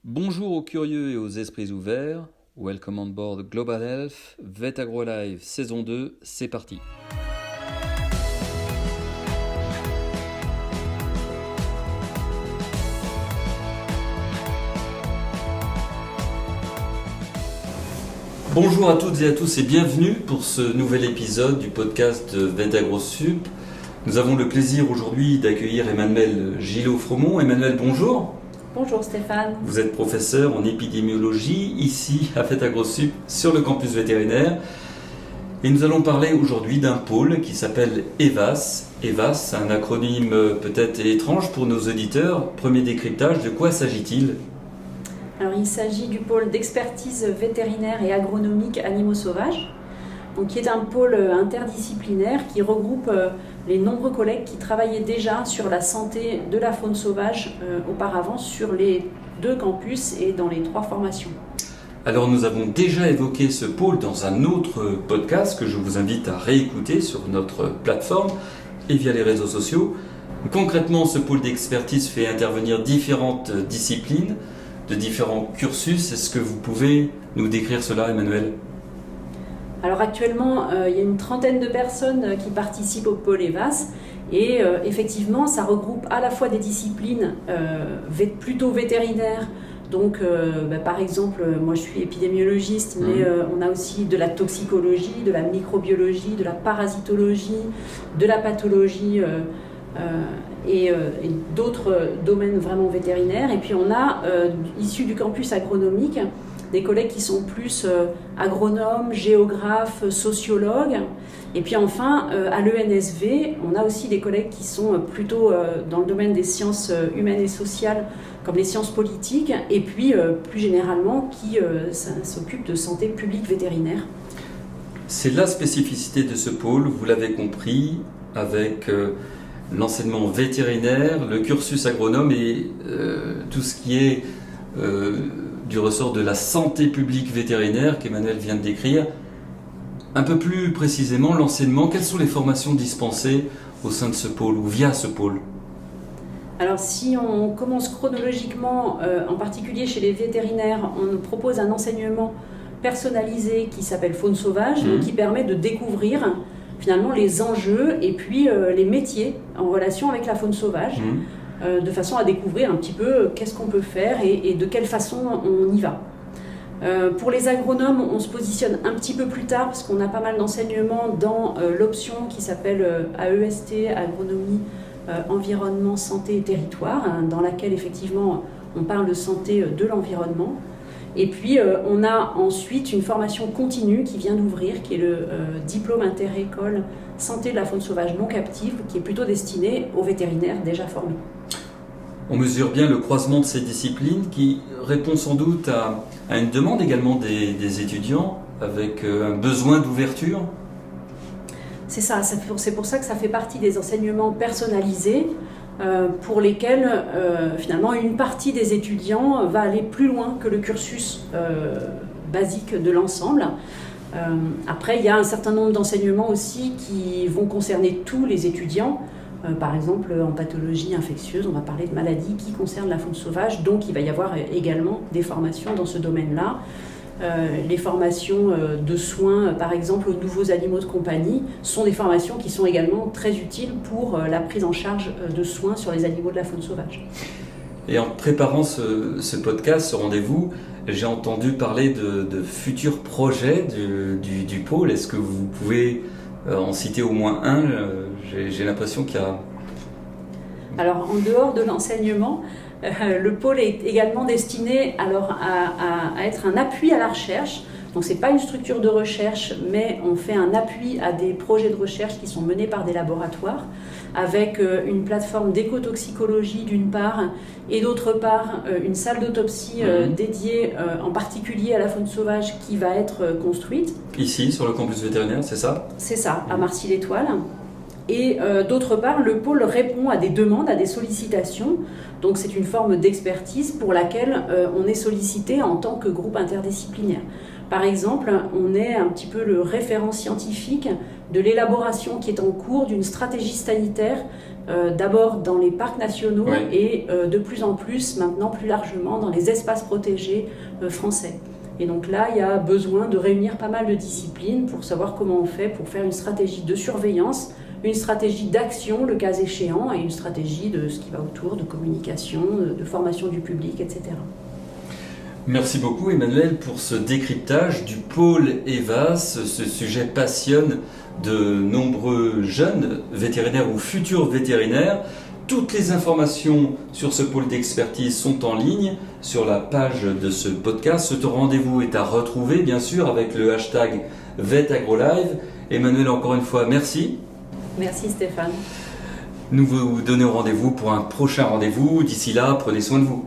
Bonjour aux curieux et aux esprits ouverts. Welcome on board Global Health, Vet Agro Live saison 2, c'est parti. Bonjour à toutes et à tous et bienvenue pour ce nouvel épisode du podcast Vet Agro Sup. Nous avons le plaisir aujourd'hui d'accueillir Emmanuel Gillot-Fromont. Emmanuel, bonjour. Bonjour Stéphane. Vous êtes professeur en épidémiologie ici à Vet Agro Sup sur le campus vétérinaire. Et nous allons parler aujourd'hui d'un pôle qui s'appelle EVAS. EVAS, c'est un acronyme peut-être étrange pour nos auditeurs. Premier décryptage, de quoi s'agit-il ? Alors il s'agit du pôle d'expertise vétérinaire et agronomique animaux sauvages, donc, qui est un pôle interdisciplinaire qui regroupe les nombreux collègues qui travaillaient déjà sur la santé de la faune sauvage auparavant sur les 2 campus et dans les 3 formations. Alors nous avons déjà évoqué ce pôle dans un autre podcast que je vous invite à réécouter sur notre plateforme et via les réseaux sociaux. Concrètement, ce pôle d'expertise fait intervenir différentes disciplines de différents cursus. Est-ce que vous pouvez nous décrire cela, Emmanuel ? Alors actuellement, il y a une trentaine de personnes qui participent au pôle EVAS et effectivement, ça regroupe à la fois des disciplines plutôt vétérinaires. Donc, par exemple, moi je suis épidémiologiste, mais on a aussi de la toxicologie, de la microbiologie, de la parasitologie, de la pathologie et d'autres domaines vraiment vétérinaires. Et puis on a, issus du campus agronomique, des collègues qui sont plus agronomes, géographes, sociologues. Et puis enfin, à l'ENSV, on a aussi des collègues qui sont plutôt dans le domaine des sciences humaines et sociales, comme les sciences politiques, et puis plus généralement qui s'occupent de santé publique vétérinaire. C'est la spécificité de ce pôle, vous l'avez compris, avec l'enseignement vétérinaire, le cursus agronome et tout ce qui est du ressort de la santé publique vétérinaire qu'Emmanuel vient de décrire. Un peu plus précisément, l'enseignement, quelles sont les formations dispensées au sein de ce pôle ou via ce pôle ? Alors si on commence chronologiquement, en particulier chez les vétérinaires, on propose un enseignement personnalisé qui s'appelle Faune Sauvage, donc qui permet de découvrir finalement les enjeux et puis les métiers en relation avec la faune sauvage, de façon à découvrir un petit peu qu'est-ce qu'on peut faire et de quelle façon on y va. Pour les agronomes, on se positionne un petit peu plus tard parce qu'on a pas mal d'enseignements dans l'option qui s'appelle AEST, Agronomie, Environnement, Santé et Territoire, dans laquelle effectivement on parle de santé de l'environnement. Et puis on a ensuite une formation continue qui vient d'ouvrir, qui est le diplôme inter-école santé de la faune sauvage non captive, qui est plutôt destiné aux vétérinaires déjà formés. On mesure bien le croisement de ces disciplines qui répond sans doute à une demande également des étudiants avec un besoin d'ouverture. C'est ça, c'est pour ça que ça fait partie des enseignements personnalisés pour lesquels finalement une partie des étudiants va aller plus loin que le cursus basique de l'ensemble. Après, il y a un certain nombre d'enseignements aussi qui vont concerner tous les étudiants. Par exemple, en pathologie infectieuse, on va parler de maladies qui concernent la faune sauvage, donc il va y avoir également des formations dans ce domaine-là. Les formations de soins, par exemple, aux nouveaux animaux de compagnie, sont des formations qui sont également très utiles pour la prise en charge de soins sur les animaux de la faune sauvage. Et en préparant ce podcast, ce rendez-vous, j'ai entendu parler de futurs projets du pôle. Est-ce que vous pouvez en citer au moins un ? J'ai l'impression qu'il y a... Alors, en dehors de l'enseignement, le pôle est également destiné alors, à être un appui à la recherche. Donc, ce n'est pas une structure de recherche, mais on fait un appui à des projets de recherche qui sont menés par des laboratoires, avec une plateforme d'écotoxicologie d'une part, et d'autre part, une salle d'autopsie dédiée en particulier à la faune sauvage qui va être construite. Ici, sur le campus vétérinaire, c'est ça ? C'est ça, à Marcy-l'Étoile. Et d'autre part, le pôle répond à des demandes, à des sollicitations. Donc c'est une forme d'expertise pour laquelle on est sollicité en tant que groupe interdisciplinaire. Par exemple, on est un petit peu le référent scientifique de l'élaboration qui est en cours d'une stratégie sanitaire d'abord dans les parcs nationaux Oui. et de plus en plus, maintenant plus largement, dans les espaces protégés français. Et donc là, il y a besoin de réunir pas mal de disciplines pour savoir comment on fait pour faire une stratégie de surveillance, une stratégie d'action, le cas échéant, et une stratégie de ce qui va autour, de communication, de formation du public, etc. Merci beaucoup Emmanuel pour ce décryptage du pôle EVAS. Ce sujet passionne de nombreux jeunes vétérinaires ou futurs vétérinaires. Toutes les informations sur ce pôle d'expertise sont en ligne sur la page de ce podcast. Ce rendez-vous est à retrouver bien sûr avec le hashtag VetAgroLive. Emmanuel, encore une fois, merci. Merci Stéphane. Nous vous donnons rendez-vous pour un prochain rendez-vous. D'ici là, prenez soin de vous.